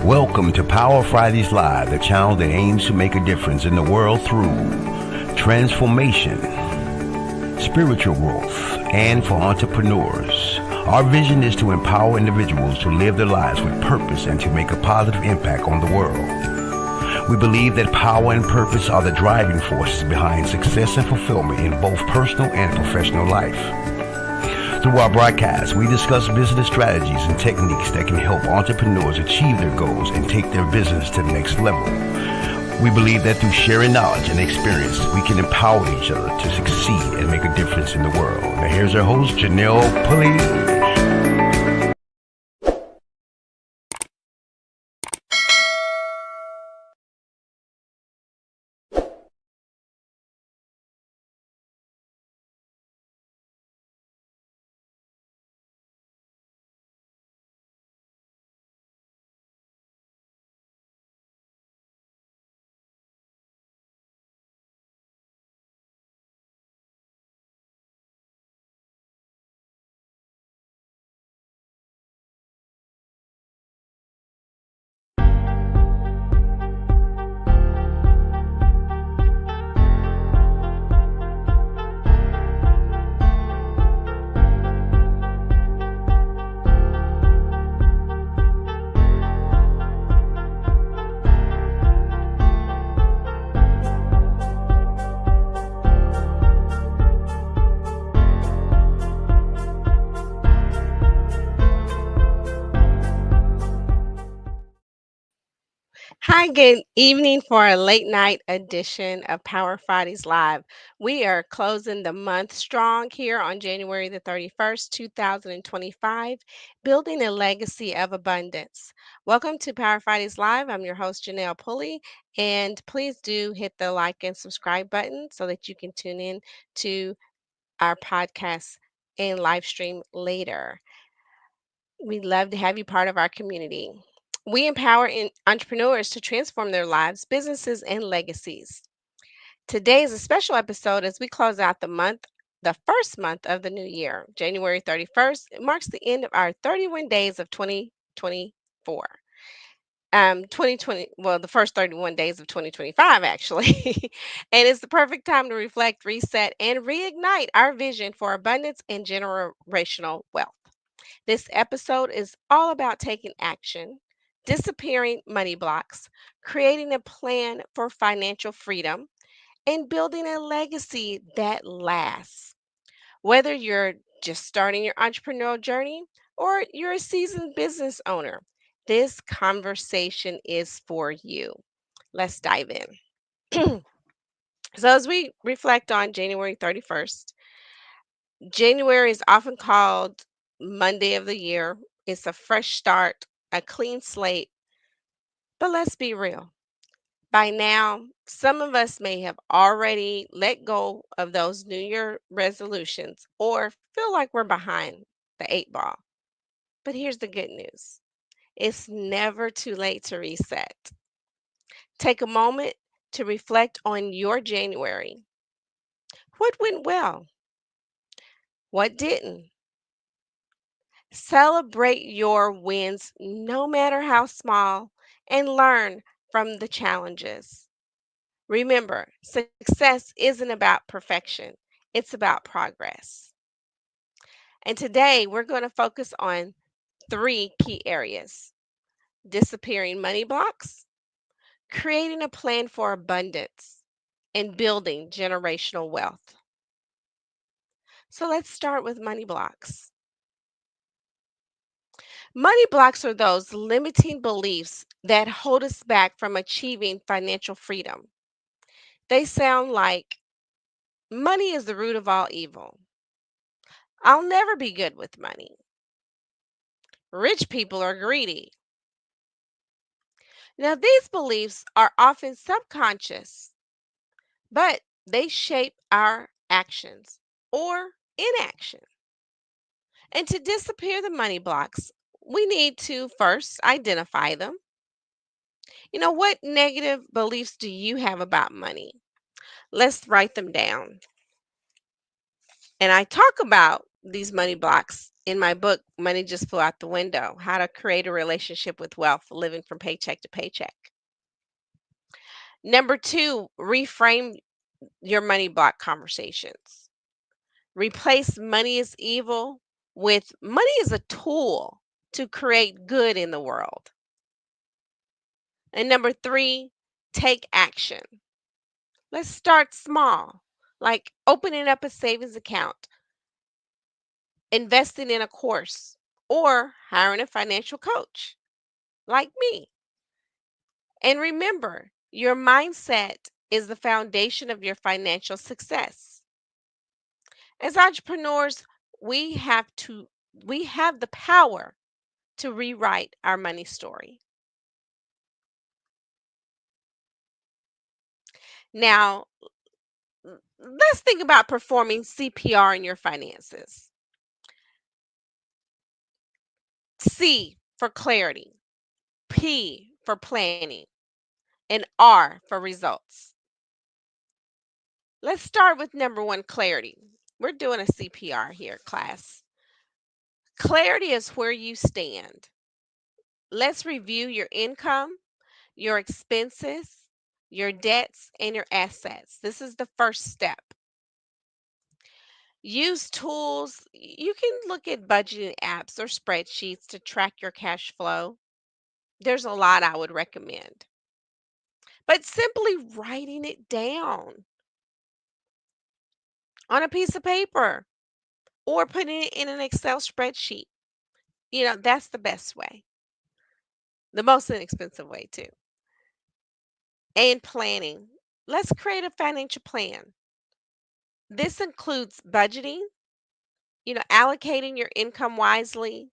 Welcome to Power Fridays Live, the channel that aims to make a difference in the world through transformation, spiritual growth, and for entrepreneurs. Our vision is to empower individuals to live their lives with purpose and to make a positive impact on the world. We believe that power and purpose are the driving forces behind success and fulfillment in both personal and professional life. Through our broadcast, we discuss business strategies and techniques that can help entrepreneurs achieve their goals and take their business to the next level. We believe that through sharing knowledge and experience, we can empower each other to succeed and make a difference in the world. Now here's our host, Janelle Pulley. Hi, good evening for a late night edition of Power Fridays Live. We are closing the month strong here on January the 31st, 2025, building a legacy of abundance. Welcome to Power Fridays Live. I'm your host, Janelle Pulley, and please do hit the like and subscribe button so that you can tune in to our podcast and live stream later. We'd love to have you part of our community. We empower entrepreneurs to transform their lives, businesses, and legacies. Today is a special episode as we close out the first month of the new year, January 31st. It marks the end of our 31 days of 2024. 2020, well, the first 31 days of 2025, actually. And it's the perfect time to reflect, reset, and reignite our vision for abundance and generational wealth. This episode is all about taking action, disappearing money blocks, creating a plan for financial freedom, and building a legacy that lasts. Whether you're just starting your entrepreneurial journey or you're a seasoned business owner, this conversation is for you. Let's dive in. So, as we reflect on January 31st, January is often called Monday of the year. It's a fresh start, a clean slate. But let's be real. By now, some of us may have already let go of those New Year resolutions or feel like we're behind the eight ball. But here's the good news, it's never too late to reset. Take a moment to reflect on your January. What went well? What didn't? Celebrate your wins, no matter how small, and learn from the challenges. Remember, success isn't about perfection, it's about progress. And today we're going to focus on three key areas: disappearing money blocks, creating a plan for abundance, and building generational wealth. So let's start with money blocks. Money blocks are those limiting beliefs that hold us back from achieving financial freedom. They sound like money is the root of all evil. I'll never be good with money. Rich people are greedy. Now, these beliefs are often subconscious, but they shape our actions or inaction. And to disappear the money blocks, we need to first identify them. What negative beliefs do you have about money? Let's write them down. And I talk about these money blocks In my book, Money Just Flew Out the Window: How to Create a Relationship with Wealth, Living from Paycheck to Paycheck. Number two, reframe your money block conversations. Replace money is evil with money is a tool to create good in the world. And number three, take action. Let's start small, like opening up a savings account, investing in a course, or hiring a financial coach like me. And remember, your mindset is the foundation of your financial success. As entrepreneurs, we have to we have the power to rewrite our money story. Now, let's think about performing CPR in your finances. C for clarity, P for planning, and R for results. Let's start with number one, clarity. We're doing a CPR here, class. Clarity is where you stand. Let's review your income, your expenses, your debts, and your assets. This is the first step. Use tools. You can look at budgeting apps or spreadsheets to track your cash flow. There's a lot I would recommend. But simply writing it down on a piece of paper or putting it in an Excel spreadsheet, that's the best way, the most inexpensive way, too. And planning. Let's create a financial plan. This includes budgeting, allocating your income wisely,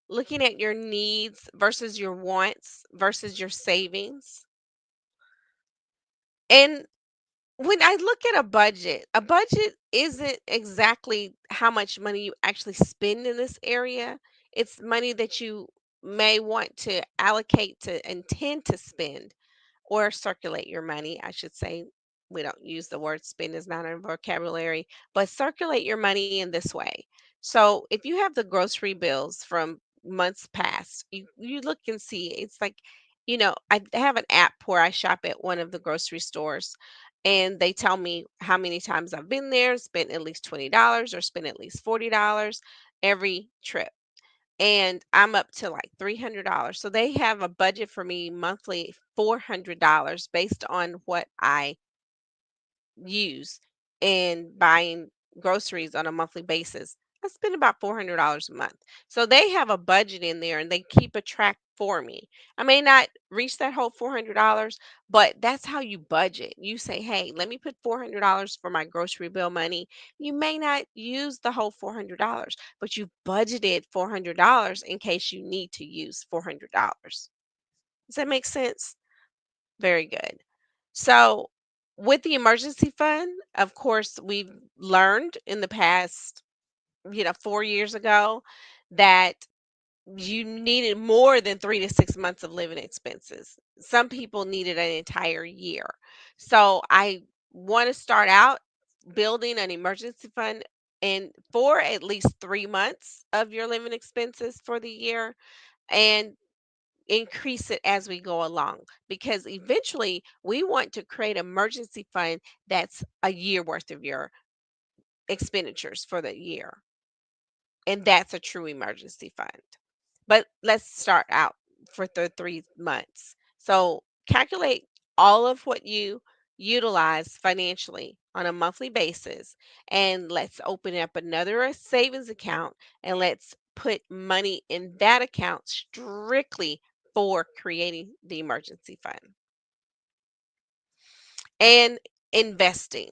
looking at your needs versus your wants versus your savings. And when I look at a budget isn't exactly how much money you actually spend in this area. It's money that you may want to allocate to intend to spend or circulate your money, I should say. We don't use the word spend is not in our vocabulary, but circulate your money in this way. So if you have the grocery bills from months past, you look and see. It's like, I have an app where I shop at one of the grocery stores, and they tell me how many times I've been there, spent at least $20 or spent at least $40 every trip, and I'm up to like $300. So they have a budget for me monthly, $400 based on what I use in buying groceries on a monthly basis. I spend about $400 a month. So they have a budget in there and they keep a track for me. I may not reach that whole $400, but that's how you budget. You say, hey, let me put $400 for my grocery bill money. You may not use the whole $400, but you budgeted $400 in case you need to use $400. Does that make sense? Very good. So, with the emergency fund, of course, we've learned in the past, 4 years ago, that you needed more than 3 to 6 months of living expenses. Some people needed an entire year. So, I want to start out building an emergency fund and for at least 3 months of your living expenses for the year, and increase it as we go along, because eventually we want to create an emergency fund that's a year worth of your expenditures for the year, and that's a true emergency fund. But let's start out for the 3 months. So calculate all of what you utilize financially on a monthly basis, and let's open up another savings account, and let's put money in that account strictly for creating the emergency fund. And investing.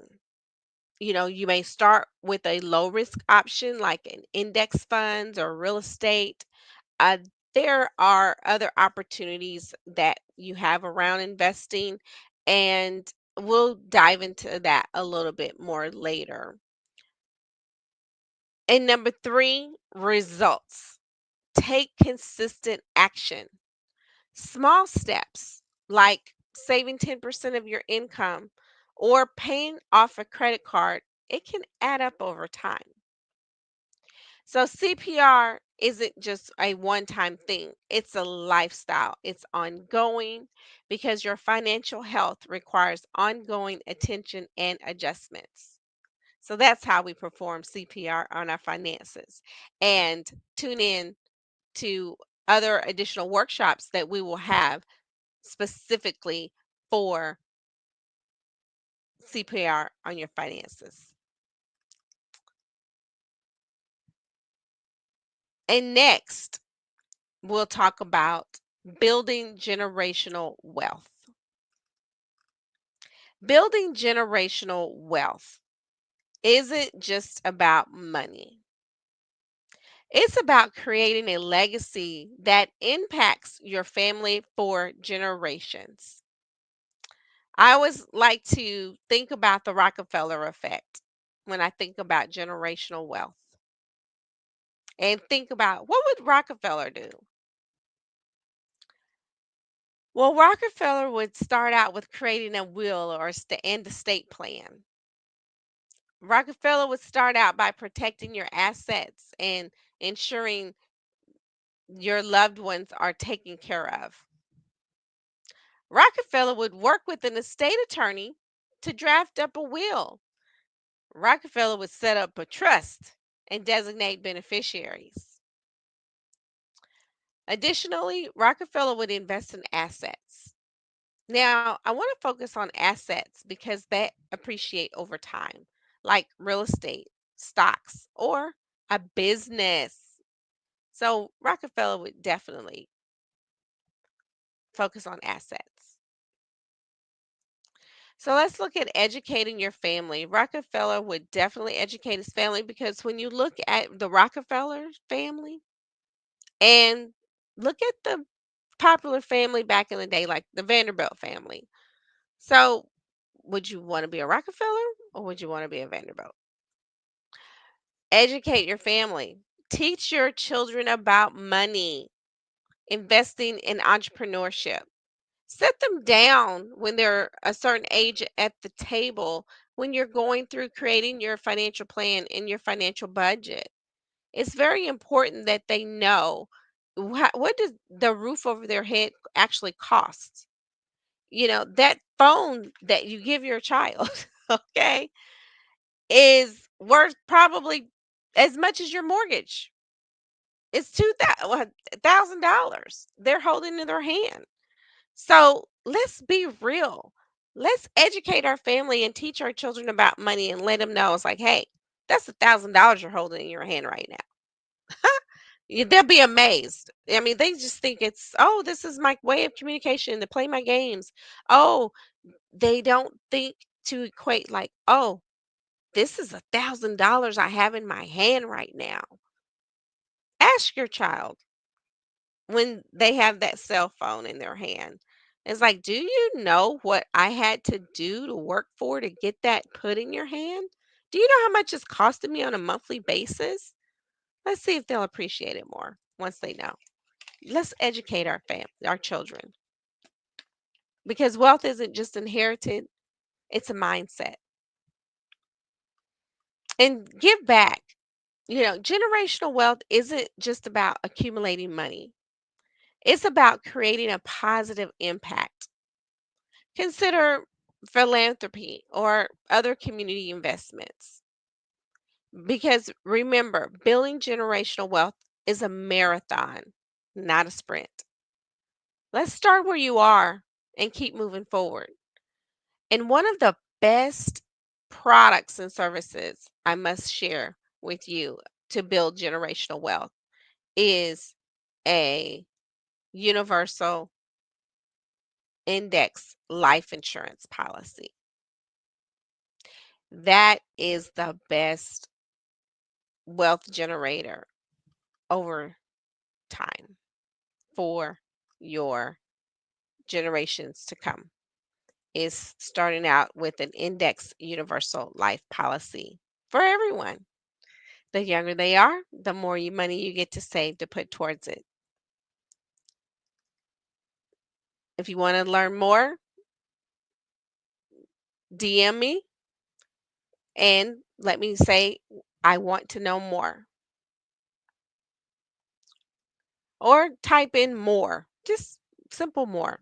You may start with a low risk option like an index funds or real estate. uh, there are other opportunities that you have around investing, and we'll dive into that a little bit more later. And number three, results. Take consistent action. Small steps like saving 10% of your income or paying off a credit card, it can add up over time. So CPR isn't just a one-time thing. It's a lifestyle. It's ongoing because your financial health requires ongoing attention and adjustments. So that's how we perform CPR on our finances. And tune in to other additional workshops that we will have specifically for CPR on your finances. And next, we'll talk about building generational wealth. Building generational wealth isn't just about money. It's about creating a legacy that impacts your family for generations. I always like to think about the Rockefeller effect when I think about generational wealth and think about what would Rockefeller do? Well, Rockefeller would start out with creating a will or and estate plan. Rockefeller would start out by protecting your assets and ensuring your loved ones are taken care of. Rockefeller would work with an estate attorney to draft up a will. Rockefeller would set up a trust and designate beneficiaries. Additionally, Rockefeller would invest in assets. Now, I want to focus on assets because they appreciate over time, like real estate, stocks, or a business. So, Rockefeller would definitely focus on assets. So, let's look at educating your family. Rockefeller would definitely educate his family because when you look at the Rockefeller family and look at the popular family back in the day, like the Vanderbilt family. So, would you want to be a Rockefeller or would you want to be a Vanderbilt? Educate your family. Teach your children about money, investing in entrepreneurship. Set them down when they're a certain age at the table when you're going through creating your financial plan and your financial budget. It's very important that they know what does the roof over their head actually cost. That phone that you give your child, okay, is worth probably as much as your mortgage. It's $2,000 they're holding in their hand. So let's be real. Let's educate our family and teach our children about money and let them know it's like, hey, that's $1,000 you're holding in your hand right now. They'll be amazed. I mean, they just think it's, oh, this is my way of communication to play my games. Oh, they don't think to equate like, oh, this is $1,000 I have in my hand right now. Ask your child when they have that cell phone in their hand. It's like, do you know what I had to do to work for to get that put in your hand? Do you know how much it's costing me on a monthly basis? Let's see if they'll appreciate it more once they know. Let's educate our children, because wealth isn't just inherited, it's a mindset. And give back. Generational wealth isn't just about accumulating money. It's about creating a positive impact. Consider philanthropy or other community investments. Because remember, building generational wealth is a marathon, not a sprint. Let's start where you are and keep moving forward. And one of the best products and services I must share with you to build generational wealth is a universal index life insurance policy. That is the best wealth generator over time for your generations to come. Is starting out with an index universal life policy for everyone. The younger they are, the more money you get to save to put towards it. If you want to learn more, DM me and let me say, I want to know more. or type in more, just simple more.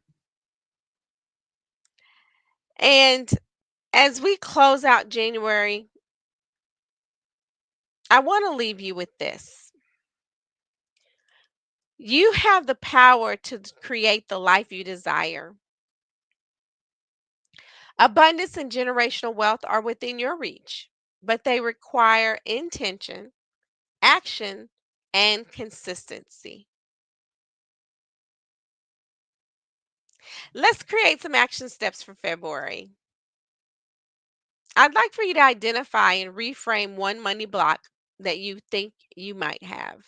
And as we close out January, I want to leave you with this. You have the power to create the life you desire. Abundance and generational wealth are within your reach, but they require intention, action, and consistency. Let's create some action steps for February. I'd like for you to identify and reframe one money block that you think you might have.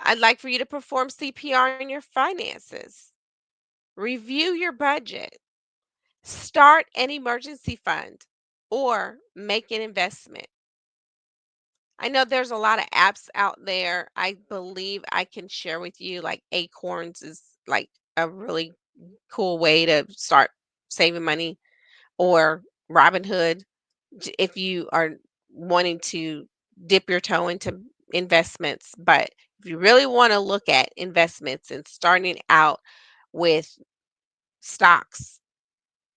I'd like for you to perform CPR in your finances. Review your budget. Start an emergency fund or make an investment. I know there's a lot of apps out there. I believe I can share with you, like Acorns is like a really cool way to start saving money, or Robinhood if you are wanting to dip your toe into investments. But if you really want to look at investments and starting out with stocks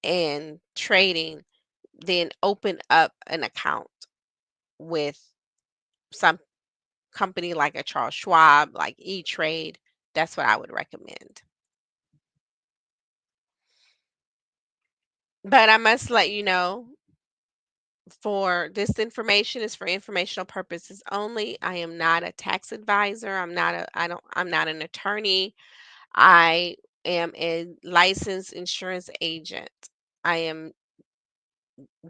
and trading, then open up an account with some company like a Charles Schwab, like E-Trade. That's what I would recommend. But I must let you know, for this information is for informational purposes only. I am not a tax advisor. I'm not an attorney. I am a licensed insurance agent. I am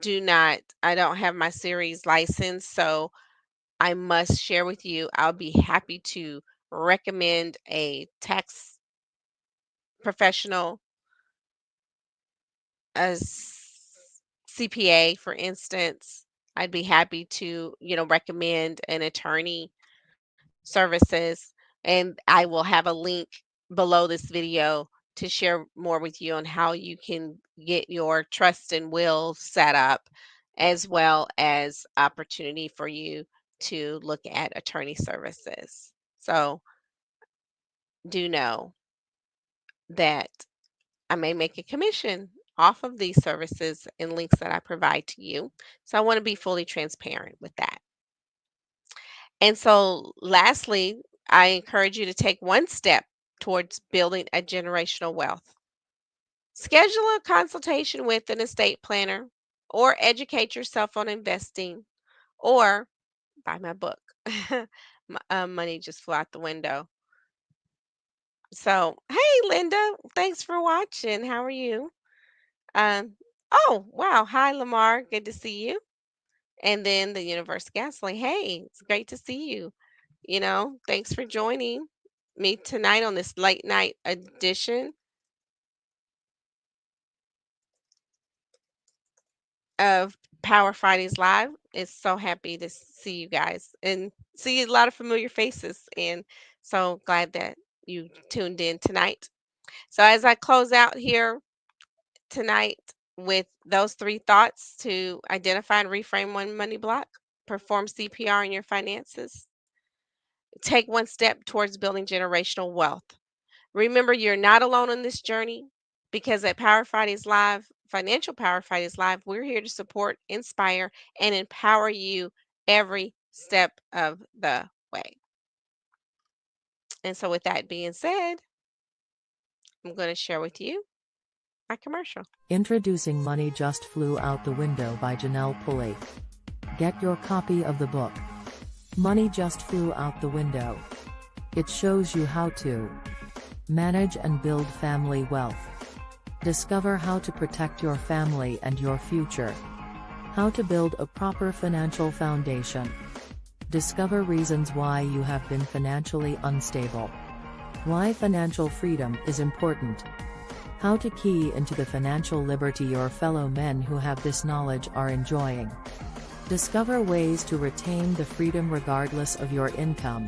I don't have my series license, so I must share with you, I'll be happy to recommend a tax professional, CPA, for instance. I'd be happy to, recommend an attorney services, and I will have a link below this video to share more with you on how you can get your trust and will set up, as well as opportunity for you to look at attorney services. So do know that I may make a commission off of these services and links that I provide to you. So I want to be fully transparent with that. And so, lastly, I encourage you to take one step towards building a generational wealth. Schedule a consultation with an estate planner, or educate yourself on investing, or buy my book. Money just flew out the window. So, hey, Linda, thanks for watching. How are you? Um, oh, wow. Hi, Lamar. Good to see you. And then the Universe Gasly. Hey, it's great to see you. Thanks for joining me tonight on this late night edition of Power Fridays Live. It's so happy to see you guys and see a lot of familiar faces. And so glad that you tuned in tonight. So, as I close out here tonight with those three thoughts to identify and reframe one money block, perform CPR in your finances, take one step towards building generational wealth. Remember, you're not alone on this journey, because at Power Fridays Live, Financial Power Fridays Live, we're here to support, inspire, and empower you every step of the way. And so, with that being said, I'm going to share with you my commercial. Introducing Money Just Flew Out the Window by Janelle Pulley. Get your copy of the book, Money Just Flew Out the Window. It shows you how to manage and build family wealth. Discover how to protect your family and your future. How to build a proper financial foundation. Discover reasons why you have been financially unstable. Why financial freedom is important. How to key into the financial liberty your fellow men who have this knowledge are enjoying. Discover ways to retain the freedom regardless of your income.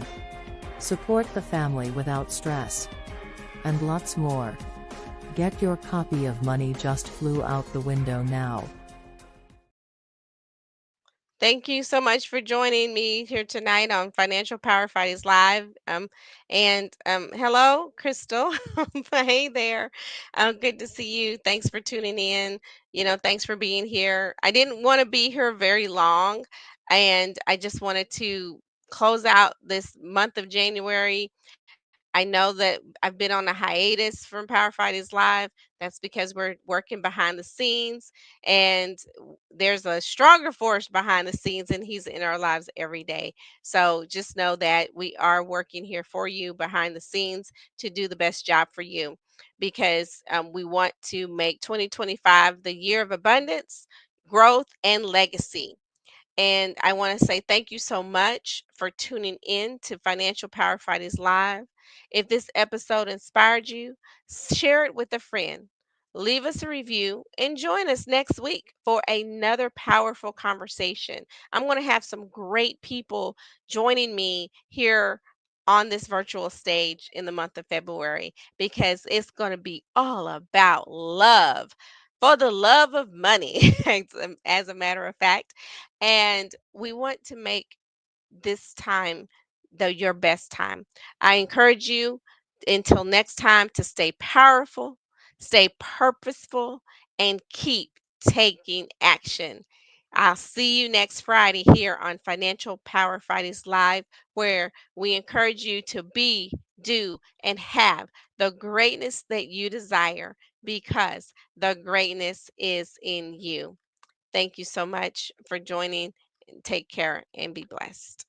Support the family without stress. And lots more. Get your copy of Money Just Flew Out the Window now. Thank you so much for joining me here tonight on Financial Power Fridays Live. And hello, Crystal. Hey there. Good to see you. Thanks for tuning in. Thanks for being here. I didn't want to be here very long, and I just wanted to close out this month of January. I know that I've been on a hiatus from Power Fridays Live. That's because we're working behind the scenes, and there's a stronger force behind the scenes, and he's in our lives every day. So just know that we are working here for you behind the scenes to do the best job for you, because we want to make 2025 the year of abundance, growth, and legacy. And I want to say thank you so much for tuning in to Financial Power Fridays Live. If this episode inspired you, share it with a friend. Leave us a review and join us next week for another powerful conversation. I'm going to have some great people joining me here on this virtual stage in the month of February, because it's going to be all about love, for the love of money, as a matter of fact. And we want to make this time your best time. I encourage you, until next time, to stay powerful, stay purposeful, and keep taking action. I'll see you next Friday here on Financial Power Fridays Live, where we encourage you to be, do, and have the greatness that you desire, because the greatness is in you. Thank you so much for joining. Take care and be blessed.